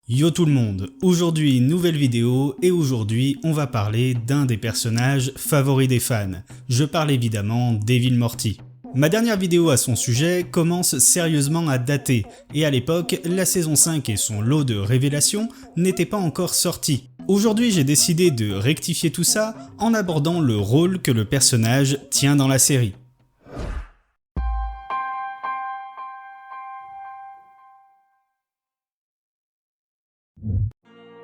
Yo tout le monde, aujourd'hui nouvelle vidéo et aujourd'hui on va parler d'un des personnages favoris des fans. Je parle évidemment d'Evil Morty. Ma dernière vidéo à son sujet commence sérieusement à dater et à l'époque la saison 5 et son lot de révélations n'étaient pas encore sortis. Aujourd'hui j'ai décidé de rectifier tout ça en abordant le rôle que le personnage tient dans la série.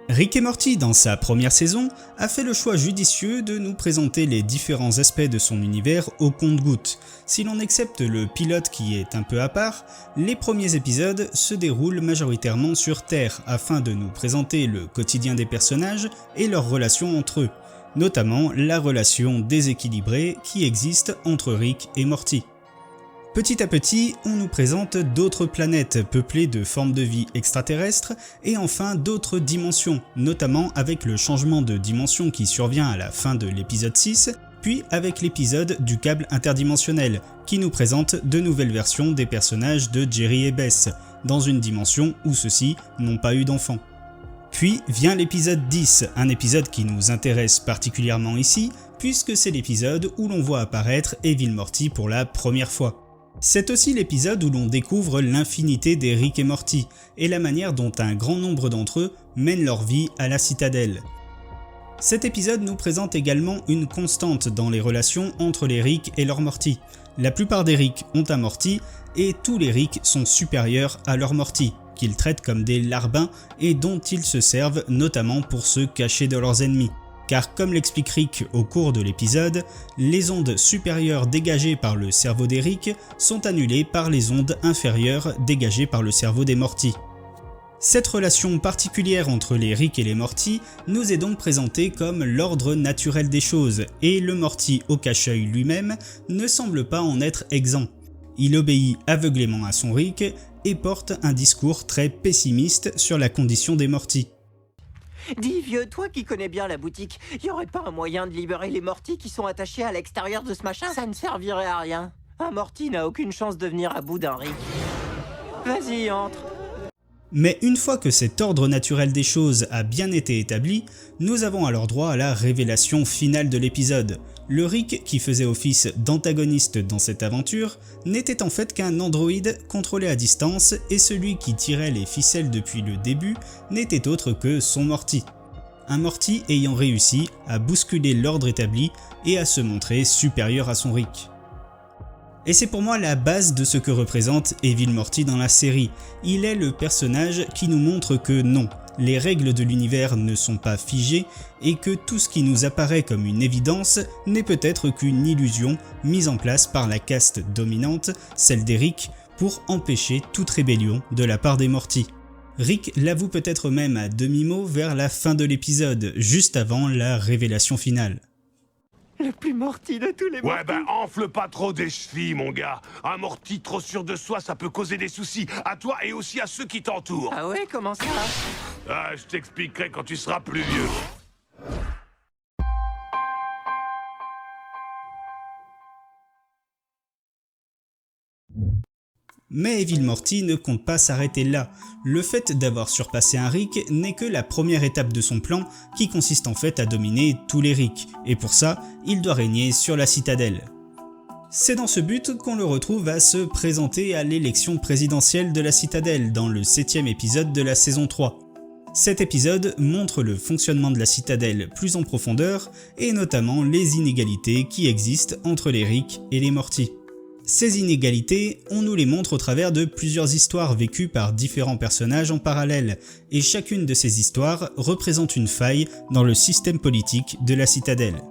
Rick et Morty, dans sa première saison, a fait le choix judicieux de nous présenter les différents aspects de son univers au compte-gouttes. Si l'on accepte le pilote qui est un peu à part, les premiers épisodes se déroulent majoritairement sur Terre afin de nous présenter le quotidien des personnages et leurs relations entre eux, notamment la relation déséquilibrée qui existe entre Rick et Morty. Petit à petit, on nous présente d'autres planètes peuplées de formes de vie extraterrestres et enfin d'autres dimensions, notamment avec le changement de dimension qui survient à la fin de l'épisode 6, puis avec l'épisode du câble interdimensionnel, qui nous présente de nouvelles versions des personnages de Jerry et Bess, dans une dimension où ceux-ci n'ont pas eu d'enfants. Puis vient l'épisode 10, un épisode qui nous intéresse particulièrement ici, puisque c'est l'épisode où l'on voit apparaître Evil Morty pour la première fois. C'est aussi l'épisode où l'on découvre l'infinité des Rick et Morty, et la manière dont un grand nombre d'entre eux mènent leur vie à la citadelle. Cet épisode nous présente également une constante dans les relations entre les Rick et leurs Morty. La plupart des Rick ont un Morty, et tous les Rick sont supérieurs à leurs Morty, qu'ils traitent comme des larbins et dont ils se servent notamment pour se cacher de leurs ennemis. Car comme l'explique Rick au cours de l'épisode, les ondes supérieures dégagées par le cerveau des Rick sont annulées par les ondes inférieures dégagées par le cerveau des Morty. Cette relation particulière entre les Rick et les Morty nous est donc présentée comme l'ordre naturel des choses, et le Morty au cache-œil lui-même ne semble pas en être exempt. Il obéit aveuglément à son Rick et porte un discours très pessimiste sur la condition des Morty. Dis vieux, toi qui connais bien la boutique, y aurait pas un moyen de libérer les Morty qui sont attachés à l'extérieur de ce machin? Ça ne servirait à rien. Un Morty n'a aucune chance de venir à bout d'un Rick. Vas-y, entre. Mais une fois que cet ordre naturel des choses a bien été établi, nous avons alors droit à la révélation finale de l'épisode. Le Rick qui faisait office d'antagoniste dans cette aventure n'était en fait qu'un androïde contrôlé à distance et celui qui tirait les ficelles depuis le début n'était autre que son Morty. Un Morty ayant réussi à bousculer l'ordre établi et à se montrer supérieur à son Rick. Et c'est pour moi la base de ce que représente Evil Morty dans la série. Il est le personnage qui nous montre que non, les règles de l'univers ne sont pas figées et que tout ce qui nous apparaît comme une évidence n'est peut-être qu'une illusion mise en place par la caste dominante, celle des Rick, pour empêcher toute rébellion de la part des Morty. Rick l'avoue peut-être même à demi-mot vers la fin de l'épisode, juste avant la révélation finale. Le plus Morty de tous les Morty. Ouais, enfle pas trop des chevilles, mon gars. Un Morty trop sûr de soi, ça peut causer des soucis à toi et aussi à ceux qui t'entourent. Ah ouais, comment ça? Ah, je t'expliquerai quand tu seras plus vieux. Mais Evil Morty ne compte pas s'arrêter là. Le fait d'avoir surpassé un Rick n'est que la première étape de son plan qui consiste en fait à dominer tous les Rick, et pour ça, il doit régner sur la citadelle. C'est dans ce but qu'on le retrouve à se présenter à l'élection présidentielle de la citadelle dans le 7e épisode de la saison 3. Cet épisode montre le fonctionnement de la citadelle plus en profondeur et notamment les inégalités qui existent entre les Rick et les Morty. Ces inégalités, on nous les montre au travers de plusieurs histoires vécues par différents personnages en parallèle, et chacune de ces histoires représente une faille dans le système politique de la citadelle.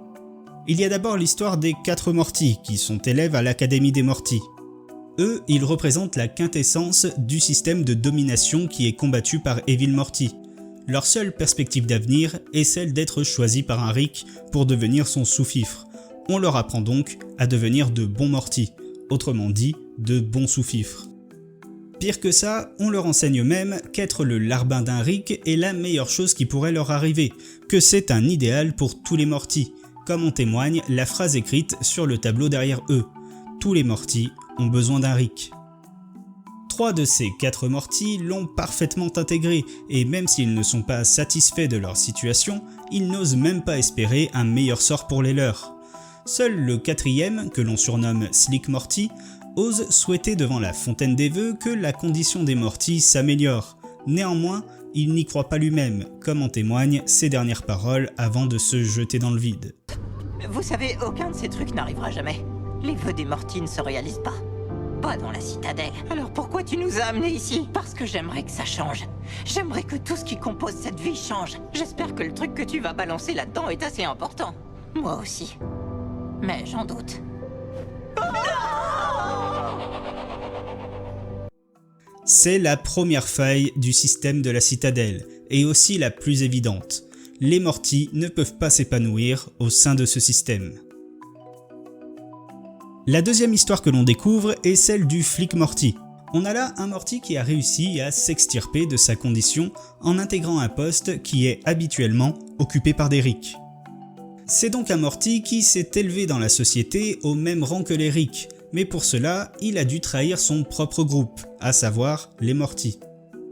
Il y a d'abord l'histoire des 4 Morty, qui sont élèves à l'Académie des Morty. Eux, ils représentent la quintessence du système de domination qui est combattu par Evil Morty. Leur seule perspective d'avenir est celle d'être choisis par un Rick pour devenir son sous-fifre. On leur apprend donc à devenir de bons Morty. Autrement dit, de bons sous-fifres. Pire que ça, on leur enseigne même qu'être le larbin d'un Rick est la meilleure chose qui pourrait leur arriver, que c'est un idéal pour tous les Morty, comme en témoigne la phrase écrite sur le tableau derrière eux. Tous les Morty ont besoin d'un Rick. 3 de ces 4 Morty l'ont parfaitement intégré, et même s'ils ne sont pas satisfaits de leur situation, ils n'osent même pas espérer un meilleur sort pour les leurs. Seul le 4e, que l'on surnomme Slick Morty, ose souhaiter devant la fontaine des vœux que la condition des Morty s'améliore. Néanmoins, il n'y croit pas lui-même, comme en témoignent ses dernières paroles avant de se jeter dans le vide. Vous savez, aucun de ces trucs n'arrivera jamais. Les vœux des Morty ne se réalisent pas. Pas dans la citadelle. Alors pourquoi tu nous as amenés ici? Parce que j'aimerais que ça change. J'aimerais que tout ce qui compose cette vie change. J'espère que le truc que tu vas balancer là-dedans est assez important. Moi aussi. Mais j'en doute. C'est la première faille du système de la citadelle, et aussi la plus évidente. Les Morty ne peuvent pas s'épanouir au sein de ce système. La deuxième histoire que l'on découvre est celle du flic Morty. On a là un Morty qui a réussi à s'extirper de sa condition en intégrant un poste qui est habituellement occupé par des Rick. C'est donc un Morty qui s'est élevé dans la société au même rang que les Rick, mais pour cela, il a dû trahir son propre groupe, à savoir les Morty.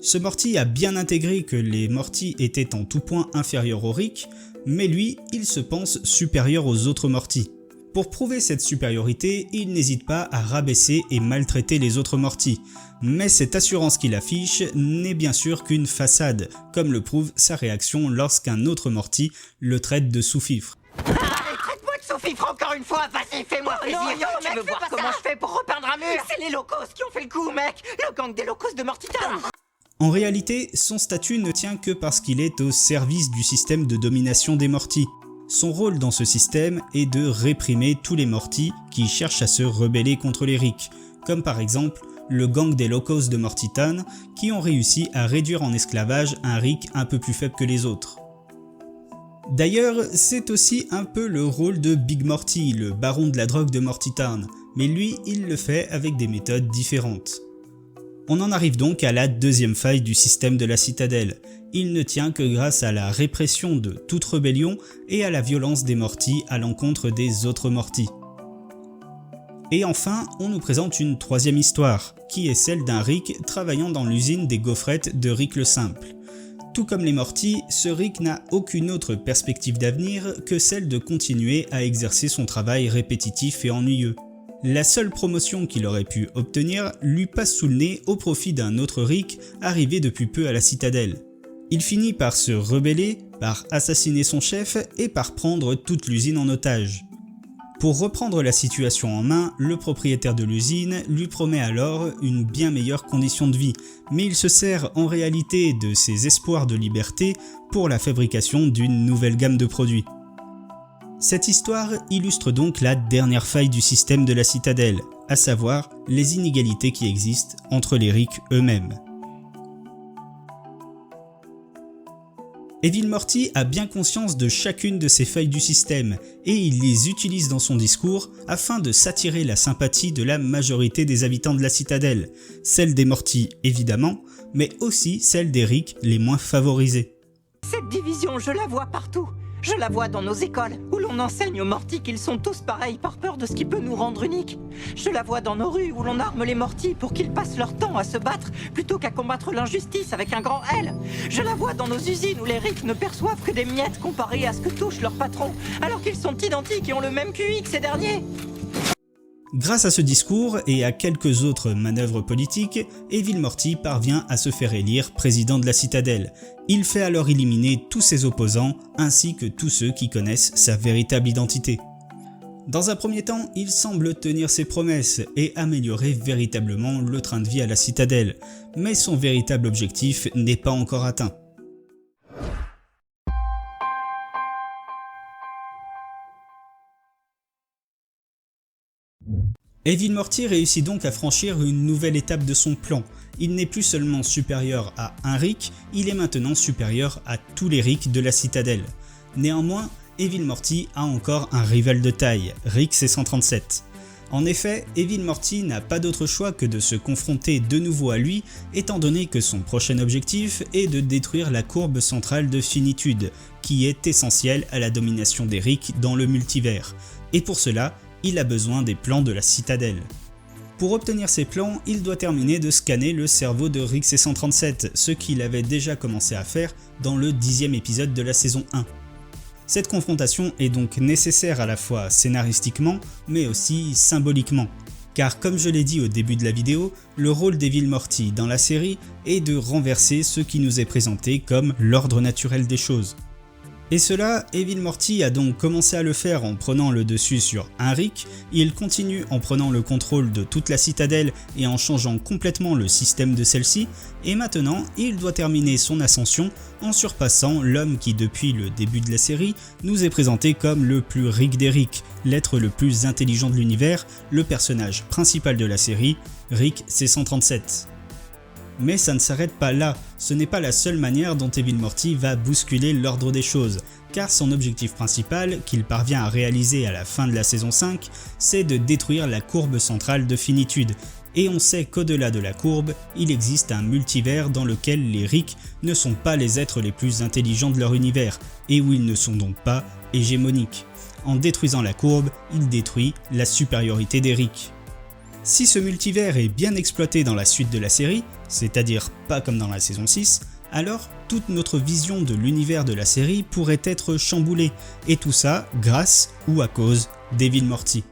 Ce Morty a bien intégré que les Morty étaient en tout point inférieurs aux Rick, mais lui, il se pense supérieur aux autres Morty. Pour prouver cette supériorité, il n'hésite pas à rabaisser et maltraiter les autres Morty, mais cette assurance qu'il affiche n'est bien sûr qu'une façade, comme le prouve sa réaction lorsqu'un autre Morty le traite de sous-fifre. Traite-moi de sous-fifre encore une fois, vas-y, fais-moi plaisir. Non, tu veux voir comment je fais pour repeindre un mur? C'est les locos qui ont fait le coup, mec. Le gang des locos de Morty Town. En réalité, son statut ne tient que parce qu'il est au service du système de domination des Morty. Son rôle dans ce système est de réprimer tous les Morty qui cherchent à se rebeller contre les Rick, comme par exemple le gang des locos de Morty Town qui ont réussi à réduire en esclavage un Rick un peu plus faible que les autres. D'ailleurs, c'est aussi un peu le rôle de Big Morty, le baron de la drogue de Morty Town, mais lui, il le fait avec des méthodes différentes. On en arrive donc à la deuxième faille du système de la citadelle. Il ne tient que grâce à la répression de toute rébellion et à la violence des Morty à l'encontre des autres Morty. Et enfin, on nous présente une troisième histoire, qui est celle d'un Rick travaillant dans l'usine des gaufrettes de Rick le Simple. Tout comme les Morty, ce Rick n'a aucune autre perspective d'avenir que celle de continuer à exercer son travail répétitif et ennuyeux. La seule promotion qu'il aurait pu obtenir lui passe sous le nez au profit d'un autre Rick arrivé depuis peu à la citadelle. Il finit par se rebeller, par assassiner son chef et par prendre toute l'usine en otage. Pour reprendre la situation en main, le propriétaire de l'usine lui promet alors une bien meilleure condition de vie, mais il se sert en réalité de ses espoirs de liberté pour la fabrication d'une nouvelle gamme de produits. Cette histoire illustre donc la dernière faille du système de la citadelle, à savoir les inégalités qui existent entre les Rick eux-mêmes. Evil Morty a bien conscience de chacune de ces failles du système et il les utilise dans son discours afin de s'attirer la sympathie de la majorité des habitants de la citadelle, celle des Morty évidemment, mais aussi celle des Rick les moins favorisés. Cette division, je la vois partout. Je la vois dans nos écoles, où l'on enseigne aux Morty qu'ils sont tous pareils par peur de ce qui peut nous rendre uniques. Je la vois dans nos rues, où l'on arme les Morty pour qu'ils passent leur temps à se battre, plutôt qu'à combattre l'injustice avec un grand L. Je la vois dans nos usines, où les Rick ne perçoivent que des miettes comparées à ce que touche leur patron, alors qu'ils sont identiques et ont le même QI que ces derniers. Grâce à ce discours et à quelques autres manœuvres politiques, Evil Morty parvient à se faire élire président de la citadelle. Il fait alors éliminer tous ses opposants ainsi que tous ceux qui connaissent sa véritable identité. Dans un premier temps, il semble tenir ses promesses et améliorer véritablement le train de vie à la citadelle, mais son véritable objectif n'est pas encore atteint. Evil Morty réussit donc à franchir une nouvelle étape de son plan. Il n'est plus seulement supérieur à un Rick, il est maintenant supérieur à tous les Rick de la citadelle. Néanmoins, Evil Morty a encore un rival de taille, Rick C137. En effet, Evil Morty n'a pas d'autre choix que de se confronter de nouveau à lui, étant donné que son prochain objectif est de détruire la courbe centrale de finitude, qui est essentielle à la domination des Rick dans le multivers. Et pour cela, il a besoin des plans de la citadelle. Pour obtenir ses plans, il doit terminer de scanner le cerveau de Rick C-137, ce qu'il avait déjà commencé à faire dans le 10e épisode de la saison 1. Cette confrontation est donc nécessaire à la fois scénaristiquement, mais aussi symboliquement. Car comme je l'ai dit au début de la vidéo, le rôle d'Evil Morty dans la série est de renverser ce qui nous est présenté comme l'ordre naturel des choses. Et cela, Evil Morty a donc commencé à le faire en prenant le dessus sur un Rick, il continue en prenant le contrôle de toute la citadelle et en changeant complètement le système de celle-ci, et maintenant il doit terminer son ascension en surpassant l'homme qui depuis le début de la série nous est présenté comme le plus Rick des Rick, l'être le plus intelligent de l'univers, le personnage principal de la série, Rick C-137. Mais ça ne s'arrête pas là, ce n'est pas la seule manière dont Evil Morty va bousculer l'ordre des choses, car son objectif principal, qu'il parvient à réaliser à la fin de la saison 5, c'est de détruire la courbe centrale de finitude, et on sait qu'au-delà de la courbe, il existe un multivers dans lequel les Rick ne sont pas les êtres les plus intelligents de leur univers, et où ils ne sont donc pas hégémoniques. En détruisant la courbe, il détruit la supériorité des Rick. Si ce multivers est bien exploité dans la suite de la série, c'est-à-dire pas comme dans la saison 6, alors toute notre vision de l'univers de la série pourrait être chamboulée, et tout ça grâce ou à cause d'Evil Morty.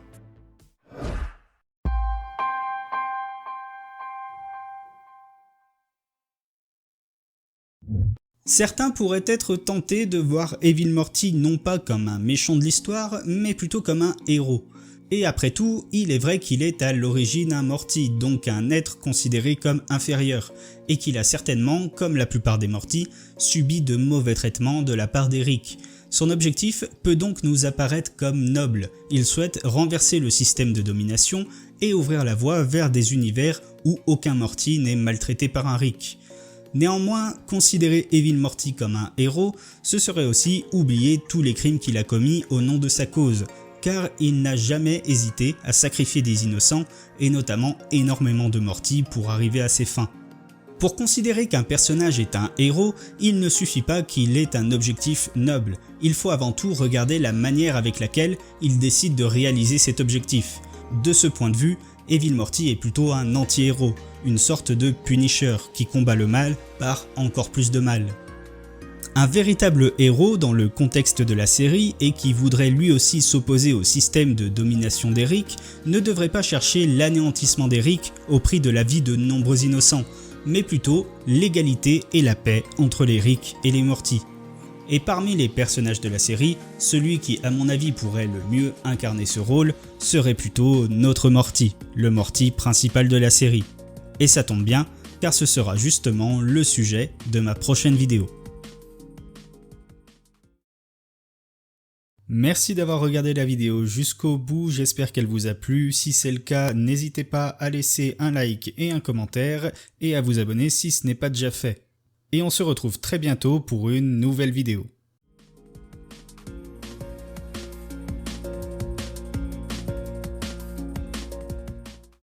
Certains pourraient être tentés de voir Evil Morty non pas comme un méchant de l'histoire, mais plutôt comme un héros. Et après tout, il est vrai qu'il est à l'origine un Morty, donc un être considéré comme inférieur, et qu'il a certainement, comme la plupart des Morty, subi de mauvais traitements de la part des Rick. Son objectif peut donc nous apparaître comme noble, il souhaite renverser le système de domination et ouvrir la voie vers des univers où aucun Morty n'est maltraité par un Rick. Néanmoins, considérer Evil Morty comme un héros, ce serait aussi oublier tous les crimes qu'il a commis au nom de sa cause, car il n'a jamais hésité à sacrifier des innocents et notamment énormément de Morty pour arriver à ses fins. Pour considérer qu'un personnage est un héros, il ne suffit pas qu'il ait un objectif noble, il faut avant tout regarder la manière avec laquelle il décide de réaliser cet objectif. De ce point de vue, Evil Morty est plutôt un anti-héros, une sorte de Punisher qui combat le mal par encore plus de mal. Un véritable héros dans le contexte de la série et qui voudrait lui aussi s'opposer au système de domination des Rick ne devrait pas chercher l'anéantissement des Rick au prix de la vie de nombreux innocents, mais plutôt l'égalité et la paix entre les Rick et les Morty. Et parmi les personnages de la série, celui qui à mon avis pourrait le mieux incarner ce rôle serait plutôt notre Morty, le Morty principal de la série. Et ça tombe bien, car ce sera justement le sujet de ma prochaine vidéo. Merci d'avoir regardé la vidéo jusqu'au bout, j'espère qu'elle vous a plu. Si c'est le cas, n'hésitez pas à laisser un like et un commentaire et à vous abonner si ce n'est pas déjà fait. Et on se retrouve très bientôt pour une nouvelle vidéo.